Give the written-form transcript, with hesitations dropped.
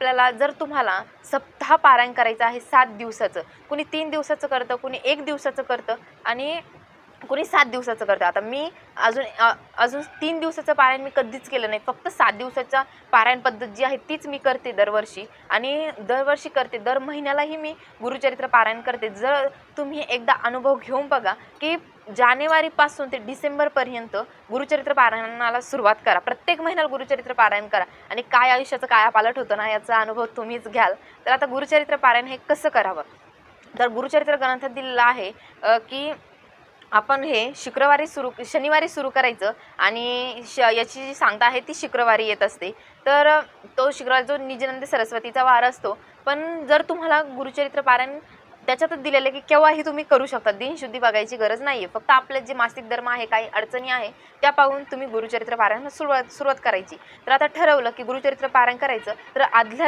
आपल्याला जर तुम्हाला सप्ताह पारायण करायचं आहे 7 दिवसाचं, कुणी 3 दिवसाचं करतं, कुणी 1 दिवसाचं करतं आणि कुणी 7 दिवसाचं करतं. आता मी अजून 3 दिवसाचं पारायण मी कधीच केलं नाही. फक्त 7 दिवसाचा पारायण पद्धत जी आहे तीच मी करते दरवर्षी आणि दरवर्षी करते. दर महिन्यालाही मी गुरुचरित्र पारायण करते. जर तुम्ही एकदा अनुभव घेऊन बघा की जानेवारीपासून ते डिसेंबरपर्यंत गुरुचरित्र पारायणाला सुरुवात करा. प्रत्येक महिन्याला गुरुचरित्र पारायण करा आणि काय आयुष्याचं कायापालट होतं ना याचा अनुभव तुम्हीच घ्याल. तर आता गुरुचरित्र पारायण हे कसं करावं? तर गुरुचरित्र ग्रंथात दिलेलं आहे की आपण हे शनिवारी सुरू करायचं आणि याची जी सांगता आहे ती शुक्रवारी येत असते. तर तो शुक्रवार जो निजानंद सरस्वतीचा वार असतो. पण जर तुम्हाला गुरुचरित्र पारायण त्याच्यातच दिलेलं आहे की केव्हाही तुम्ही करू शकता. दिनशुद्धी बघायची गरज नाही आहे. फक्त आपले जे मासिक धर्म आहे, काही अडचणी आहे त्या पाहून तुम्ही गुरुचरित्र पारायणाला सुरुवात करायची. तर आता ठरवलं की गुरुचरित्र पारायण करायचं, तर आदल्या